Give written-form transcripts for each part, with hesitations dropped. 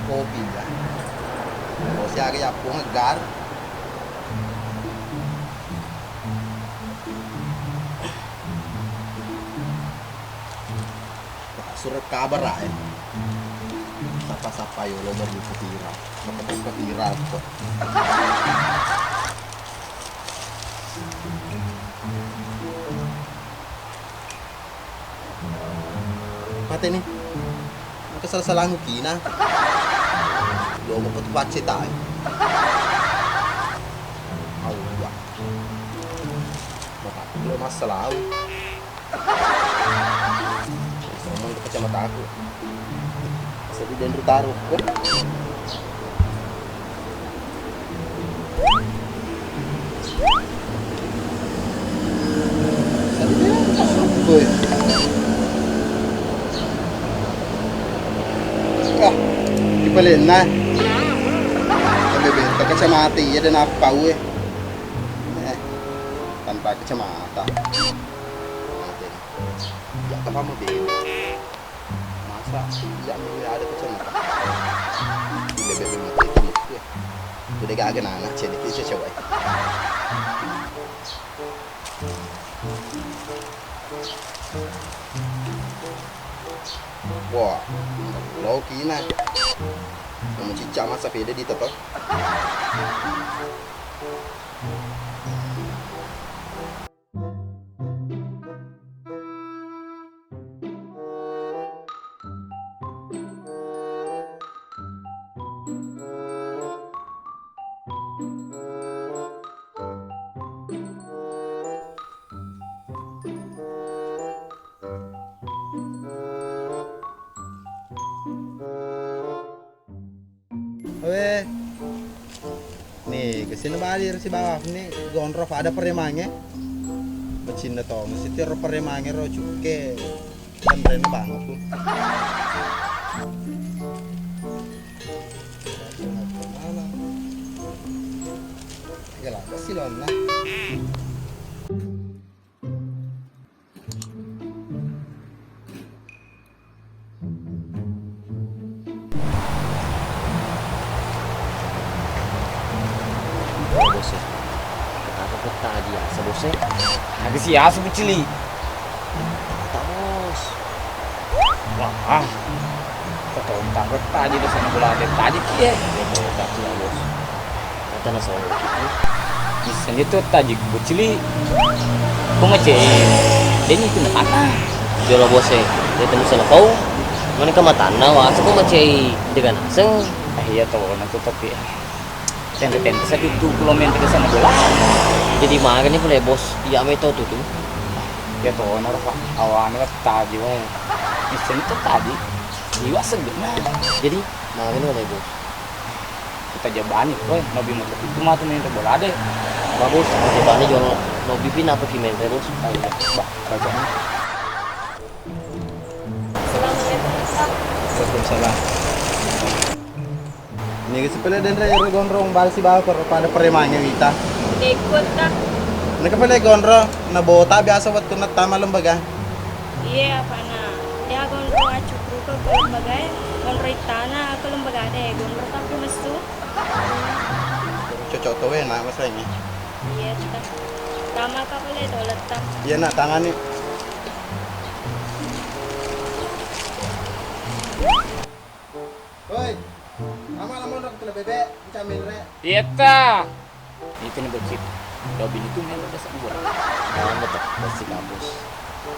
kopi ya. Bos ya kayak aku ngegar. Surat kabar lah ya. Sapa-sapa yo lo baru viral. Sapa viral kok. Mati nih. Kesal-salang kina. Yo mau ketupat cetai. Allah. Bapak belum masalah. Ngomong ke kacamata aku. Sedih dan taruh. Boy. Dibalik na. Bebenta kacamata ya dan apa gue? Tanpa kacamata. Ya apa mau beli? Masa ya mau ada kacamata? Bebek itu ya. Udah gak agak anak jadi itu cewek. Wah, lo kina. Kamu cicak masa beda di tetok. Weh, nih kesini balik si bawah nih gondrov ada peremangnya, bercinta toh, mesti tiar peremangnya ro cuke, kan brand banget tuh. Ya lah, kasih lona. Bosnya, kenapa peta aja bosnya? Ada si asu kecili. Tak bos. Wah, ketontak peta aja di sana bola ada tadi kia. Tak ya bos. Kata nasi itu. Bisa itu tadi kecili. Kau macam, dia ni kena tanah. Jual bosnya, dia temu sana kau. Mana kau tanah? Wah, aku macam dengan aseng. Iya tahu, nanti tapi. Tente-tente saya itu kilometer ke sana bola. Jadi makanya boleh bos, ya me tuh. Ya tuh, nara pak. Awalnya tadi weh. Mesin itu tadi, jiwa segera. Jadi makanya boleh bos. Kita jabani, weh. Nobi motor itu mah tuh main bola deh. Bagus, jabani jual nobi pin apa kimen terus. Ayo, bah, bacanya. Waalaikumsalam. Ini sepele dan raya gondrong bal si bawah pada peremangnya kita. Ikut kah? Ini kepele gondrong, na bota biasa waktu na tama lembaga. Iya apa na? Ya gondro acu ke lembaga ya. Gondro itana ke lembaga deh. Gondro tapi mesu. Cocok tuh enak masanya. Iya kita. Tama ka pala itu letak. Iya nak tangan nih. Woi. Lama-lama udah ketemu bebek, camin re. Iya ta. Itu nih bocil. Nobi itu main udah sana bola. Jangan betul, pasti kampus.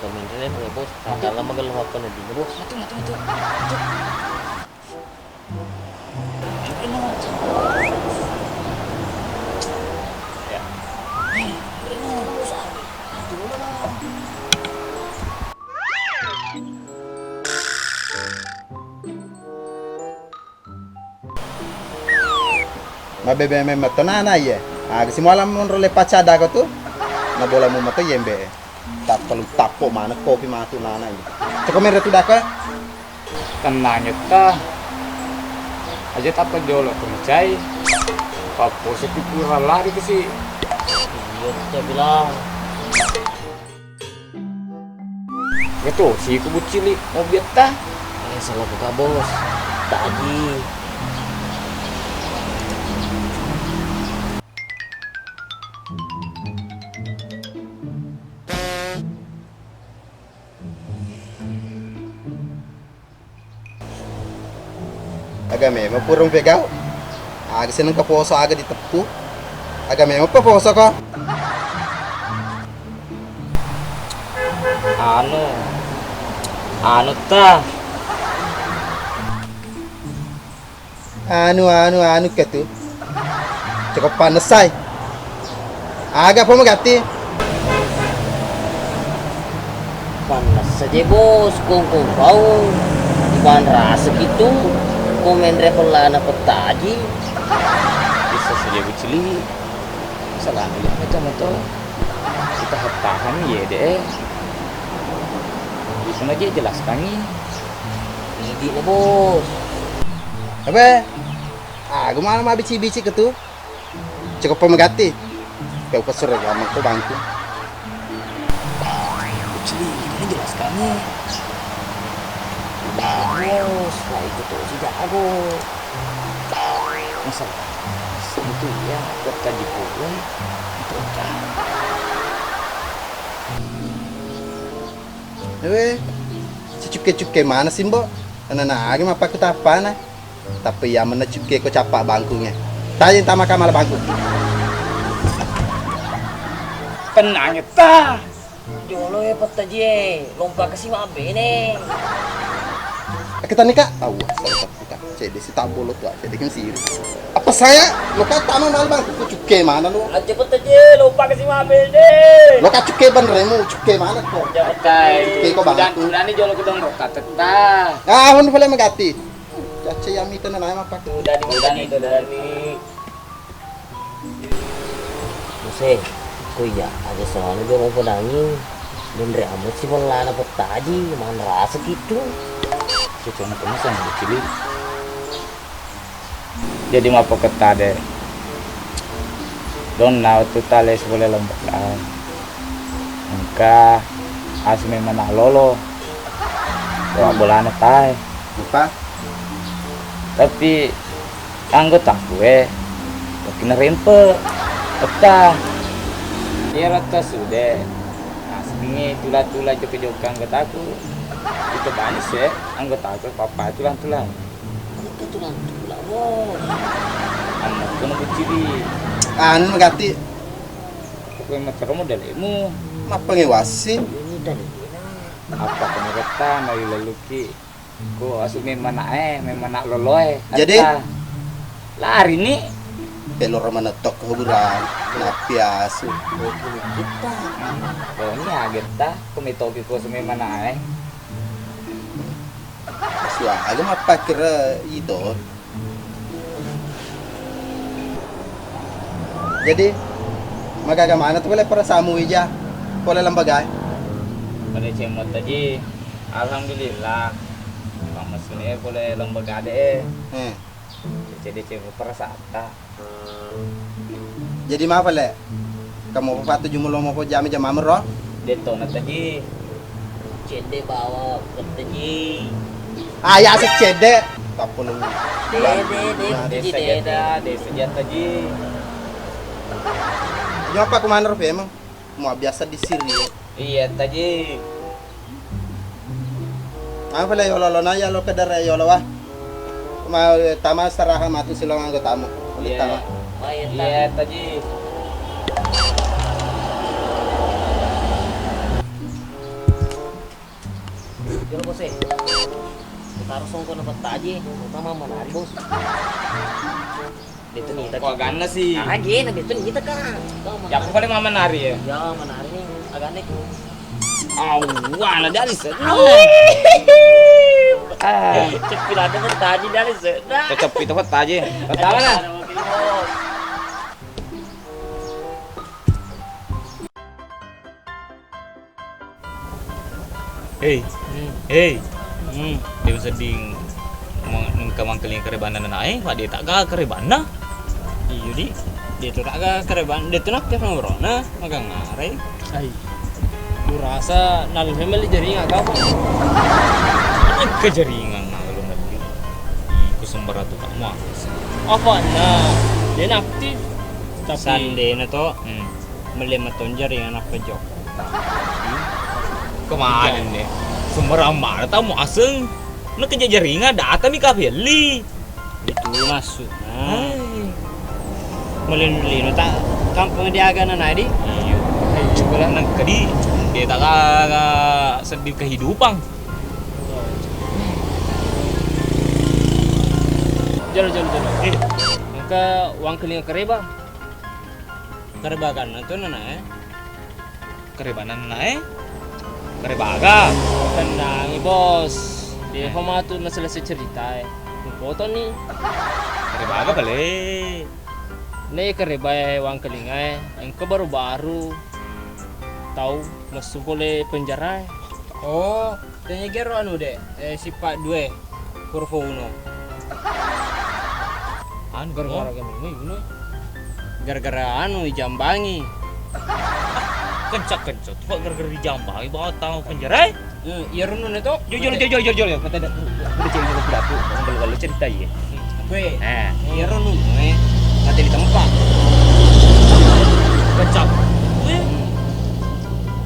Komentarnya boleh bos. Dalam magal apa nanti bos? Matu. Ya. Mabebe me mato nana ye. Ah, si malam mon role pacada ko tu. Na bola mo mato yembe. Tak perlu tapo mana kopi matu nana ini. Ceko mere tu daka. Tenangnya ta. Aja tak pedolo percaya. Papo sepi kurang lari ke si. Iya, saya bilang. Betul, si kubu cili mau bieta. Salah buka bos. Haji. Agak memang purung pegau. Agak seneng ke poso agak ditepu. Agak memang apa poso kok? Anu ta. Anu ke tu. Cukup panas say. Agak apa mau ganti? Panas saja bos, kung bau. Iban rasa gitu. Komen revelana petaji. Bisa saja bucili. Salah lihat macam itu. Kita tahan ya deh. Bisa aja jelaskan ni. Ini lah bos. Apa? Agak mana mah bici-bici ke tu? Cukup apa mau ganti? Kau kesur sama kau bangku. Bucili, kita jelaskan ni. Bos, lah itu tuh si jago. Masalah itu ya buat kaji pun teruskan. Cuke mana sih mbok? Anak lagi apa kita apa nah? Tapi ya mana cuke kau capak bangkunya. Tanya tama kamal bangku. Penanya ta. Jolo ya petaji, lompat ke si mabe nih. Kita nikah? Tahu, saya tak nikah. Jadi si tak bolot tuh, jadi kan sih. Apa saya? Lo kan tamu mal bang, kau cuke mana lo? Aja petaji, lompat ke si mabe nih. Lo kan cuke beneremu, cuke mana kok? Jabatai. Cuke kau bang. Dan ini jolo kedong rokat ta. Ah, hon boleh mengganti. Caca yang itu nana apa? Udah nih. Bose, kuya ada soalnya dia mau pedangin. Bener amat sih pelana petaji, mana rasa gitu. Cuma kemasan bucili. Jadi mau peketa deh. Don now tu tales boleh lembakan. Engka asme mana lolo. Bawa bola tai. Lupa? Tapi anggota gue kena rempe. Peta. Dia rata sudah. Aslinya tulah-tulah jok-jok anggota aku. Itu banyak sih anggota aku papa tulang-tulang. Itu tulang bos. Anak kena bucili. Anu mengganti. Pokoknya matero model ilmu. Apa ngewasi? Ini dari Apa pengerta dari leluki. Ko asume memana loloe. Jadi? Lari nih. Pelor mana tok huburan. Napiasu. kita. Oh ini aget ta. Kumitoki ko sume mana Suah, agak apa kira itu? Jadi, magaga mana tuh boleh para samu ija, boleh lembaga. Pada cemot tadi. Alhamdulillah. Kamu sini boleh lembaga deh. Jadi cemot perasaan. Jadi apa le? Kamu patu jumulo mau jam jam amro? Deto na tadi. Cende bawa petaji. Ayah secede. Tapun lu. Petaji Desa tadi. Yo apa kemana Rof emang? Mau biasa di sini. Iya tadi. Apa le yolo na ya lo kedar yolo wah. Mau tama saraha matu silong anggotamu. Boleh tama. Iya tadi. Jolo bos taruh songko na petaji, utama menari bos. Dito nih Kok agana sih? Lagi, na dito nih kita kan. Ya aku paling mama nari ya. Ya menari nih, agak nih. Awan dari sana. Cepilada petaji dari sana. Tetap itu aja. Pertama lah. Dia seding mengkamangkeling kerebana na nae, pak dia tak ga kerebana. Iyo di, dia tu tak ga kereban, dia tu nak tiap ngrona, magang ngare. Ai, lu rasa nalun hemel jaring agak apa? Kejaringan ngalun lagi. sembara tuh tak muas. Apa nah? Dia aktif. Tapi Sande na to, Hmm. melihat jaring anak pejok. Kemarin nih. Sembara mana tahu mau aseng. Nak kerja jaringan data mi kabeli. Itu masuk. Nah, melin tak kampung dia agak nana di. Iya. Coba nang kadi dia tak sedih kehidupan. Jalo. Maka uang keling kereba. Kerbakan itu nana Kerebanan naik. Kerebaga. Tenang, bos. Dia homa tu na selesai cerita. Foto ni. Kerebaga balik. Nih kereba uang keling yang ke baru-baru. Tahu masuk oleh penjara. Oh, tanya gero anu deh, sifat 2, kurva 1. Anu Gara-gara kami ini. Gara-gara anu jambangi. kencak. Kok gara-gara dijambangi bawa tahu penjara? Iya runun itu. Jujur. Kata ada udah cewek juga berapa? Kalau cerita ya. Gue. Nah, Iya runun, mati di tempat. kencak.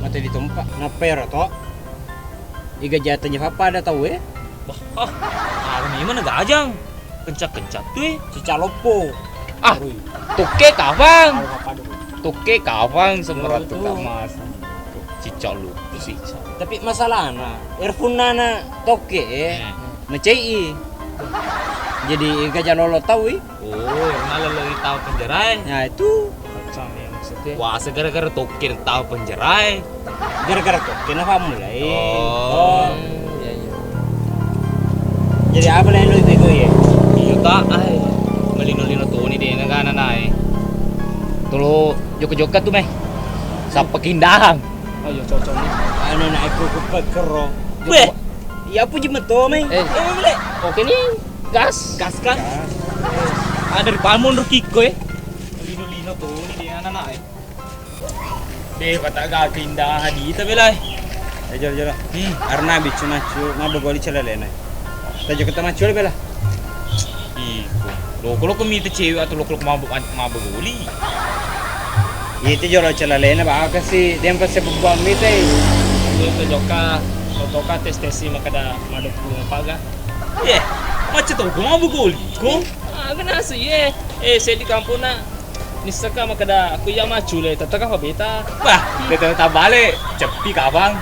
Mati di tempat. Naper to. Iga jatuhnya apa ada tahu Wah, ini mana gajang? Kencak tuh. Cicalopo. Ah, tuke kawang. Apa dulu? Tuke kawang semerat Betul. tuh mas. Cicak lu sih. Tapi masalahnya earphone nana toke ngecei. Jadi iga janolo tahu Oh, malah lagi tahu penjara. Nah itu Macam ya maksudnya. Wah, segara-gara tuke tahu penjara. gara-gara toke kenapa mulai? Oh. Iya. Jadi apa yang lu bego ya? Iya tak, ay. Malino-lino tuh ini dia negara nai. Tulo joko-joka tuh meh. Sapa kindang. Oh iya cocok nih. Ano na aku kupagkaro. Weh, Iya puji meto may. boleh. Oke nih. Gas. Gas kan? Ada di palmon Kiko ya. Lino-lino tuh ini dia anak-anak. Deh, kata gak pindah di tapi lah. Jor. Arna bicu macu mabogoli celalena. Tajo kita macu bela. Iko. Lo kalau kemita cewek atau lo kalau mabuk guli. Itu joro celalena ba kasi dem pa se bubuang mite. Itu joka. Totoka tes-tesi makada madok bunga paga. Yeah, macam tu kau mabuk guli. Kau? Kena sih saya di kampung na. Nisaka makada aku ya macu le tataka apa beta. Wah, kita tak balik. Cepi kabang.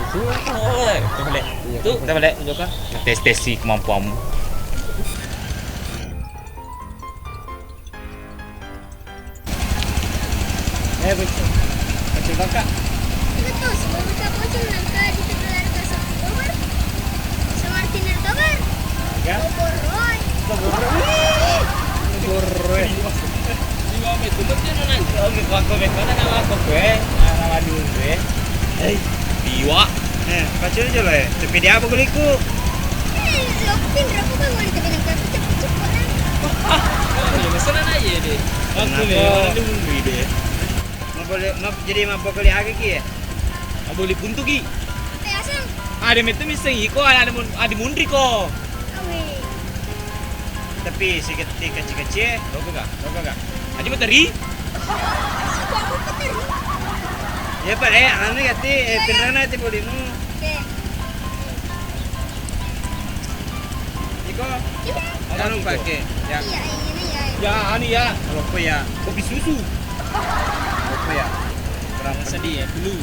Itu. Oh, kita balik. Tu, kita balik. Joka. Tes si kemampuanmu. Bicu. Bicu kakak. Betul, sebelum kita pocong nangka di tegelar ke Oktober. Semartin Oktober. Ya. Roy. Gorre. Lima meter betul nang. Oke, kau bekana nama aku gue. Nama dulu gue. Diwa. Pacu jolo tapi dia apa guliku? Lo pindah aku kan wanita bilang ke cepet orang. Ya mesenan aja deh. Aku le, Kenapa? orang dia deh. Jadi mabogoli agi ki ya? Boleh puntu ki. Teh asam. Ada metu miseng iko, ada mundri ko. Awe. Tapi sikit kecil-kecil. Roko ga? Aji materi. Kamu petir. Ya pare, anu gati pinrana ti bolimu. Oke. Iko, Iya. anu pakai. Ya, Iya, ini ya. Ya, ani ya. rokok ya. Kopi susu. Rokok ya. Berapa Sedih ya dulu.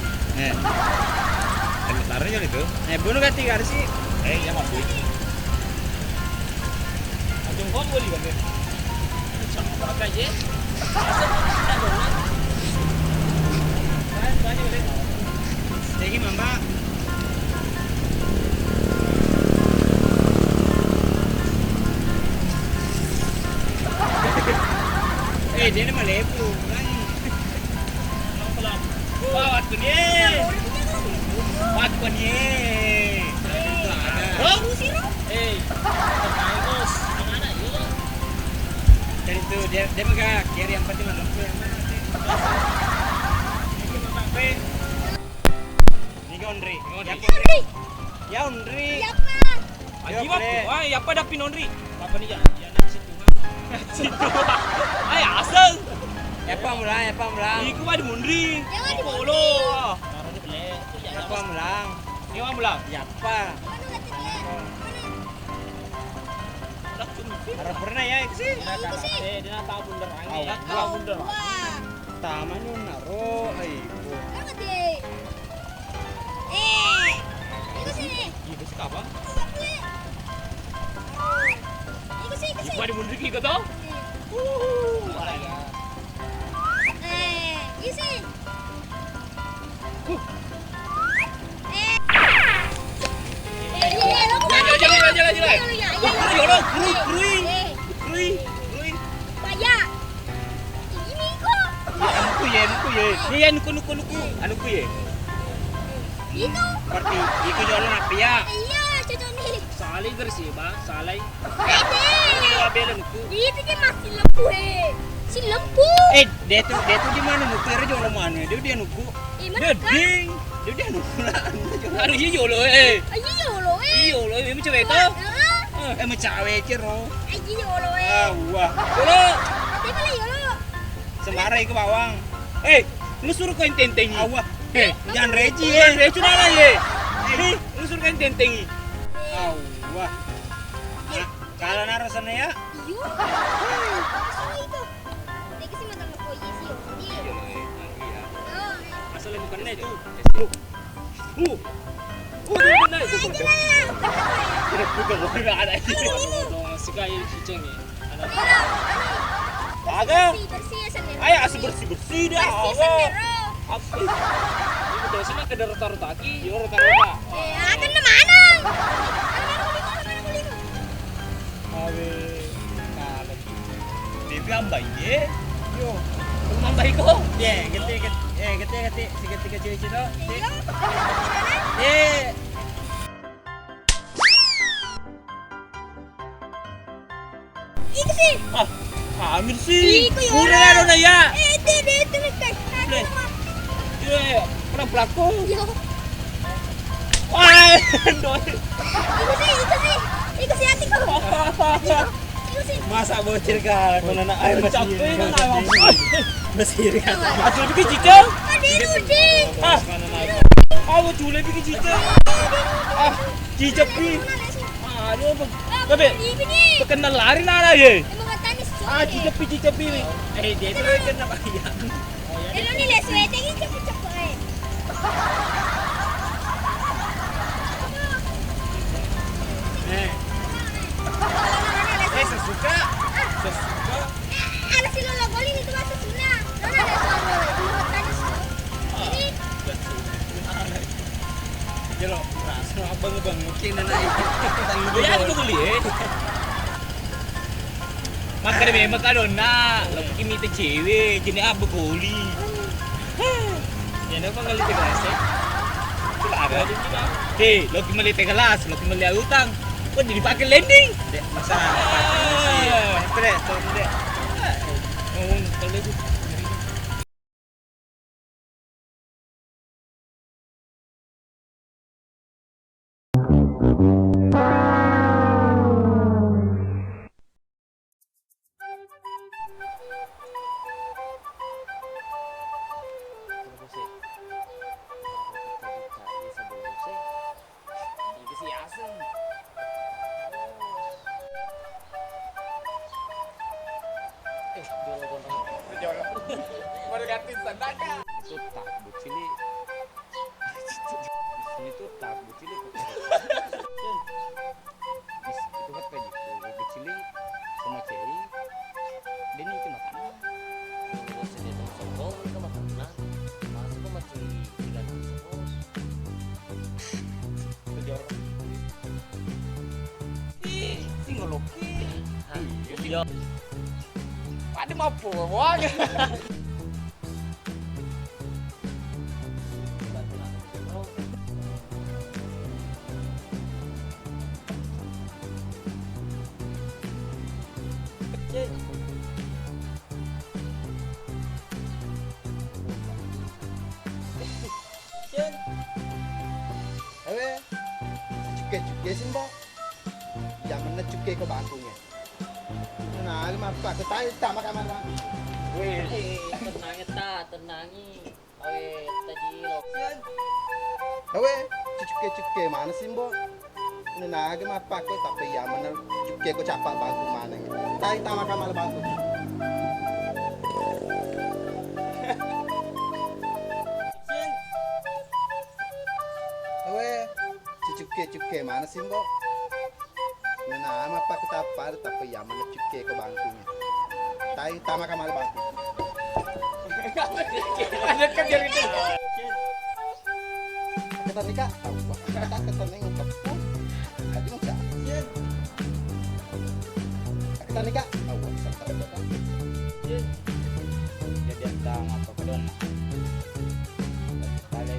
Sebenarnya itu. Bunuh gati garsi. Ya masuk. Anjung kau boleh kan? Sama aja. Jadi mamba. Dia ni malepu. Wah, tu ni. Waktu ni. Tangos. Mana ya? Dan itu dia megak kiri yang penting lampu yang mana sih? Ini Ondri. Ya Ondri. Siapa? Aji apa? Wah, apa dah pinondri? Apa nih ya? Ya nak situ mah. Situ. Ay asal. Apa mulang? Iku mah di mundri. Jangan di Polo. Taruhnya beli. Ya, Apa mulang? Ini mah mulang. Ya apa? Dak cumi. Harap pernah ya itu sih. Dia nak tahu bundar angin. Awak Tahu bundar. Wah, Tamannya naro. banget deh. Ikut sini. Iku sih apa? Ikut sini, ikut Iku sini. mah di mundri ki to. Isi. Iya nuku. Anu ku ye. Seperti itu jualan apa ya? Salai bersih ba, salai. Dia tuh di mana nuku? Dia jualan mana? Dia nuku. Ding. Dia nuku lah. Harus iya jolo Iya lo, ini cewek to. Emang cewek cero. Wah. Jolo. Sembarang ke bawang. Lu suruh kain tentengi. Awah. Jangan reci Iya, recu nana ye. Nih, lu suruh kain tentengi. Awah. Kalau naruh sana ya. Asalnya bukan itu. Dia benar itu. Tidak bukan enggak ada itu. Dong sekali cicing ya. Ada. Ayo asal bersih dah. Allah. Apa? Ini betul sih mah ke taruh taki. Yo taruh. Akan mana? Awe. Kalau Devi ambai ye. Yo. Rumah ambai ko. Gete, si kecil itu. Ikut sih. Amir sih. Iko, yo. Udah lah na ya. Itu nih. Iya, pernah pelaku. Yo. Wah, doi. Ikut sih hati kau. Ikut sih. Masa bocil kan? Kalau anak air Capek kan ayam. masih kan? Aduh bikin cicing. Ada Rudi. Awo cule bikin cicing. Cicak bi. Aduh, tapi kenal lari nana ye. Emang katanya Cicak bi. Dia itu kan apa ya? Ini nih les wete ini cepet-cepet. Sesuka. Ada si Lola Golin itu masuk Suna. Nona ada soal itu katanya ini Jelo, rasa abang mungkin anak itu. Ya aku beli. Makan deh, makan na. Lo kimi te cewek, jenis apa goli. Jadi apa kali te kelas? Tidak ada. Hei, lo kimi te kelas, lo kimi utang. Kok jadi pakai landing? Masalah. Pede, tolong deh. Oh, kalau itu. Baru ganti sandalnya. Itu takut sini. Di sini tuh takut sini. Itu kan kayak gitu. Kecili sama ceri. Dan itu makanan. Terus ini tuh sokong itu makanan. Masuk ke masih bilang sokong. Kejar. Tinggal loki. Iya. Ada mampu, wah. Cukai sih mbak. Jangan cukai ke bangkunya. apa ke tayo tama ka man. Tenangnya ta, tenangi. Awe, tadi lo. Awe, cuke mana sih Mbok? Nanaga mapa ko tapi ya mana cuke ko capa bagu mana. Tayo tama ka mal bagu. Awe, cuke mana sih Mbok? Nanaga mapa ko tapar tapi ya mana cuke ko bangkunya. Tayo tama ka mal bagu. Lanjut kan dia itu. Ketan nika, kata ketan ning untuk. Aji mo siya. Ketan nika, awa sarta ketan. Jadi tang apa kedon. Kali